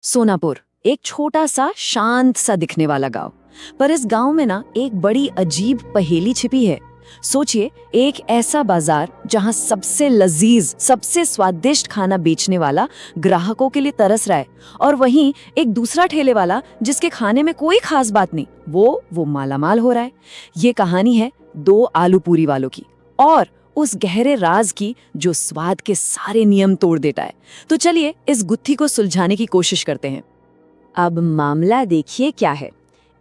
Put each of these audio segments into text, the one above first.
सोनापुर एक छोटा सा शांत सा दिखने वाला गांव। पर इस गांव में ना एक बड़ी अजीब पहेली छिपी है। सोचिए, एक ऐसा बाजार जहां सबसे लजीज सबसे स्वादिष्ट खाना बेचने वाला ग्राहकों के लिए तरस रहा है, और वहीं एक दूसरा ठेले वाला जिसके खाने में कोई खास बात नहीं, वो मालामाल हो रहा है। ये कहानी है दो आलू पूरी वालों की, और उस गहरे राज की जो स्वाद के सारे नियम तोड़ देता है। तो चलिए इस गुत्थी को सुलझाने की कोशिश करते हैं। अब मामला देखिए क्या है।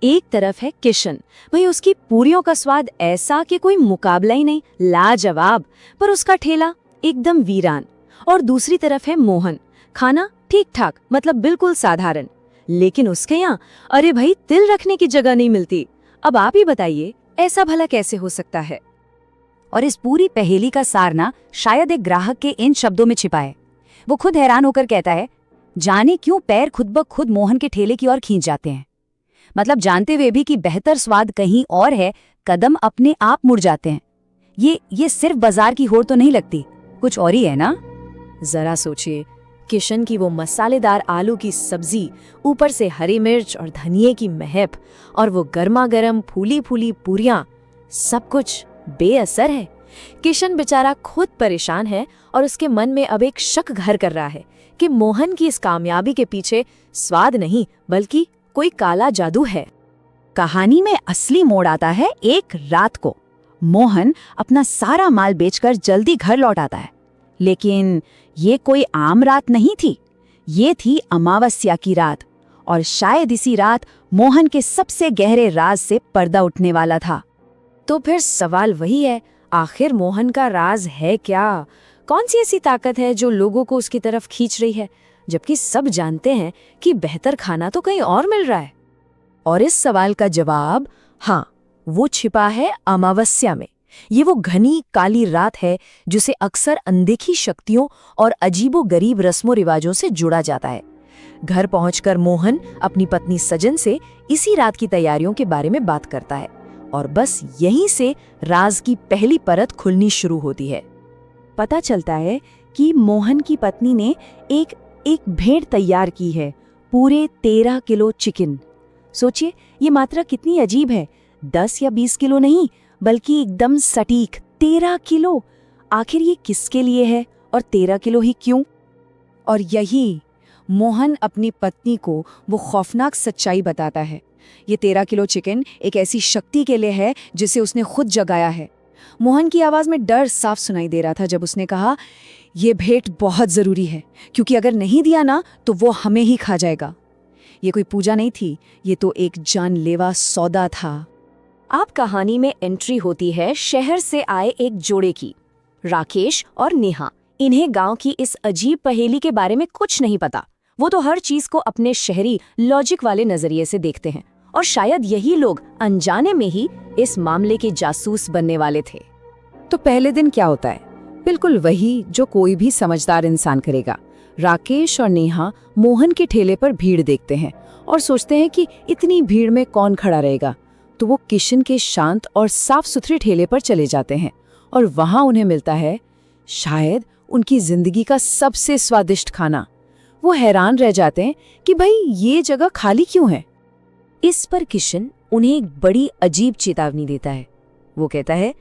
एक तरफ है किशन, भाई उसकी पूरियों का स्वाद ऐसा कि कोई मुकाबला ही नहीं, लाजवाब, पर उसका ठेला एकदम वीरान। और दूसरी तरफ है मोहन, खाना ठीक ठाक, मतलब बिल्कुल साधारण, लेकिन उसके यहाँ अरे भाई तिल रखने की जगह नहीं मिलती। अब आप ही बताइए ऐसा भला कैसे हो सकता है। और इस पूरी पहेली का सार ना शायद एक ग्राहक के इन शब्दों में छिपा है। वो खुद हैरान होकर कहता है, जाने क्यों पैर खुद ब खुद मोहन के ठेले की ओर खींच जाते हैं। मतलब जानते हुए भी कि बेहतर स्वाद कहीं और है, कदम अपने आप मुड़ जाते हैं। ये सिर्फ बाजार की होड़ तो नहीं लगती, कुछ और ही है ना। जरा सोचिए, किशन की वो मसालेदार आलू की सब्जी, ऊपर से हरी मिर्च और धनिये की महक, और वो गर्मा गर्म फूली फूली पूरियां, सब कुछ बेअसर है। किशन बेचारा खुद परेशान है, और उसके मन में अब एक शक घर कर रहा है कि मोहन की इस कामयाबी के पीछे स्वाद नहीं बल्कि कोई काला जादू है। कहानी में असली मोड़ आता है एक रात को। मोहन अपना सारा माल बेचकर जल्दी घर लौट आता है, लेकिन ये कोई आम रात नहीं थी। ये थी अमावस्या की रात, और शायद इसी रात मोहन के सबसे गहरे राज से पर्दा उठने वाला था। तो फिर सवाल वही है, आखिर मोहन का राज है क्या? कौन सी ऐसी ताकत है जो लोगों को उसकी तरफ खींच रही है, जबकि सब जानते हैं कि बेहतर खाना तो कहीं और मिल रहा है? और इस सवाल का जवाब हाँ, वो छिपा है अमावस्या में। ये वो घनी काली रात है जिसे अक्सर अनदेखी शक्तियों और अजीबोगरीब रस्मों रिवाजों से जुड़ा जाता है। घर पहुंचकर मोहन अपनी पत्नी सजन से इसी रात की तैयारियों के बारे में बात करता है, और बस यहीं से राज की पहली परत खुलनी शुरू होती है। पता चलता है कि मोहन की पत्नी ने एक भेंट तैयार की है, पूरे 13 किलो चिकन। सोचिए ये मात्रा कितनी अजीब है, 10 या 20 किलो नहीं, बल्कि एकदम सटीक 13 किलो। आखिर ये किसके लिए है, और 13 किलो ही क्यों? और यही मोहन अपनी पत्नी को वो खौफनाक सच्चाई बताता है। ये 13 किलो चिकन एक ऐसी शक्ति के लिए है जिसे उसने खुद जगाया है। मोहन की आवाज में डर साफ सुनाई दे रहा था जब उसने कहा, ये भेंट बहुत जरूरी है, क्योंकि अगर नहीं दिया ना तो वो हमें ही खा जाएगा। ये कोई पूजा नहीं थी, ये तो एक जानलेवा सौदा था। आप कहानी में एंट्री होती है शहर से आए एक जोड़े की, राकेश और नेहा। इन्हें गांव की इस अजीब पहेली के बारे में कुछ नहीं पता। वो तो हर चीज को अपने शहरी लॉजिक वाले नजरिए से देखते हैं, और शायद यही लोग अनजाने में ही इस मामले के जासूस बनने वाले थे। तो पहले दिन क्या होता है? बिल्कुल वही जो कोई भी समझदार इंसान करेगा। राकेश और नेहा मोहन के ठेले पर भीड़ देखते हैं और सोचते हैं कि इतनी भीड़ में कौन खड़ा रहेगा। तो वो किशन के शांत और साफ सुथरे ठेले पर चले जाते हैं, और वहां उन्हें मिलता है शायद उनकी जिंदगी का सबसे स्वादिष्ट खाना। वो हैरान रह जाते हैं कि भाई ये जगह खाली क्यों है। इस पर किशन उन्हें एक बड़ी अजीब चेतावनी देता है। वो कहता है,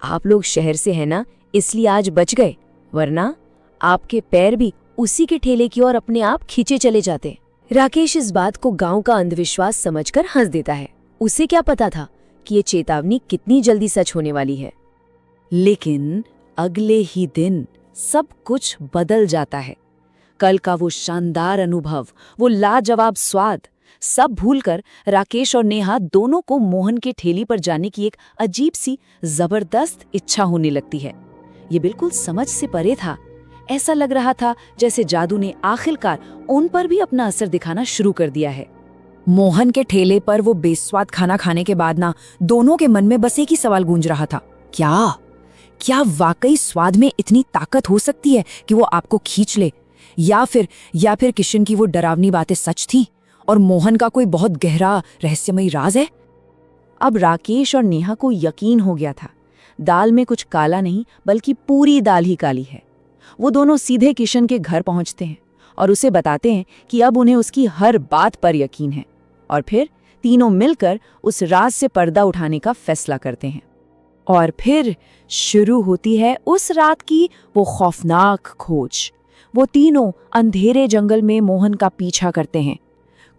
आप लोग शहर से हैं ना, इसलिए आज बच गए, वरना आपके पैर भी उसी के ठेले की ओर अपने आप खींचे चले जाते। राकेश इस बात को गांव का अंधविश्वास समझकर हंस देता है। उसे क्या पता था कि ये चेतावनी कितनी जल्दी सच होने वाली है। लेकिन अगले ही दिन सब कुछ बदल जाता है। कल का वो शानदार अनुभव, वो लाजवाब स्वाद, सब भूलकर राकेश और नेहा दोनों को मोहन के ठेली पर जाने की एक अजीब सी जबरदस्त इच्छा होने लगती है। ये बिल्कुल समझ से परे था। ऐसा लग रहा था जैसे जादू ने आखिरकार उन पर भी अपना असर दिखाना शुरू कर दिया है। मोहन के ठेले पर वो बेस्वाद खाना खाने के बाद ना दोनों के मन में बस एक ही सवाल गूंज रहा था, क्या वाकई स्वाद में इतनी ताकत हो सकती है कि वो आपको खींच ले, या फिर किशन की वो डरावनी बातें सच थीं और मोहन का कोई बहुत गहरा रहस्यमयी राज है। अब राकेश और नेहा को यकीन हो गया था, दाल में कुछ काला नहीं बल्कि पूरी दाल ही काली है। वो दोनों सीधे किशन के घर पहुंचते हैं और उसे बताते हैं कि अब उन्हें उसकी हर बात पर यकीन है। और फिर तीनों मिलकर उस राज से पर्दा उठाने का फैसला करते हैं। और फिर शुरू होती है उस रात की वो खौफनाक खोज। वो तीनों अंधेरे जंगल में मोहन का पीछा करते हैं।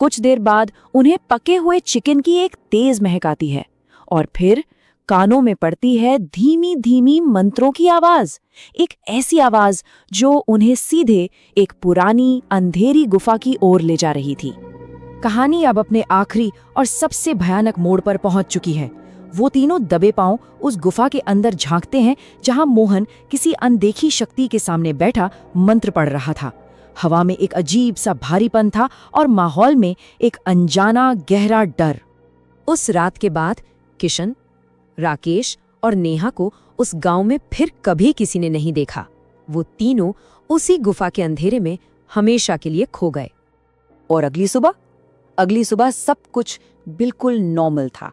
कुछ देर बाद उन्हें पके हुए चिकन की एक तेज महक आती है और फिर कानों में पड़ती है धीमी धीमी मंत्रों की आवाज, एक ऐसी आवाज जो उन्हें सीधे एक पुरानी अंधेरी गुफा की ओर ले जा रही थी। कहानी अब अपने आखिरी और सबसे भयानक मोड़ पर पहुंच चुकी है। वो तीनों दबे पांव उस गुफा के अंदर झांकते हैं जहां मोहन किसी अनदेखी शक्ति के सामने बैठा मंत्र पढ़ रहा था। हवा में एक अजीब सा भारीपन था और माहौल में एक अनजाना गहरा डर। उस रात के बाद किशन, राकेश और नेहा को उस गांव में फिर कभी किसी ने नहीं देखा। वो तीनों उसी गुफा के अंधेरे में हमेशा के लिए खो गए। और अगली सुबह सब कुछ बिल्कुल नॉर्मल था।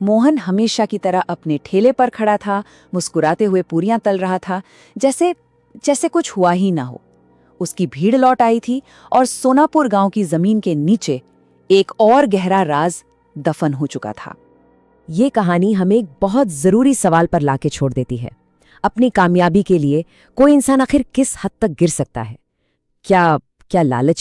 मोहन हमेशा की तरह अपने ठेले पर खड़ा था, मुस्कुराते हुए पूरियां तल रहा था, जैसे कुछ हुआ ही ना हो। उसकी भीड़ लौट आई थी और सोनापुर गांव की जमीन के नीचे एक और गहरा राज दफन हो चुका था। ये कहानी हमें एक बहुत जरूरी सवाल पर लाके छोड़ देती है। अपनी कामयाबी के लिए कोई इंसान आखिर किस हद तक गिर सकता है? क्या लालच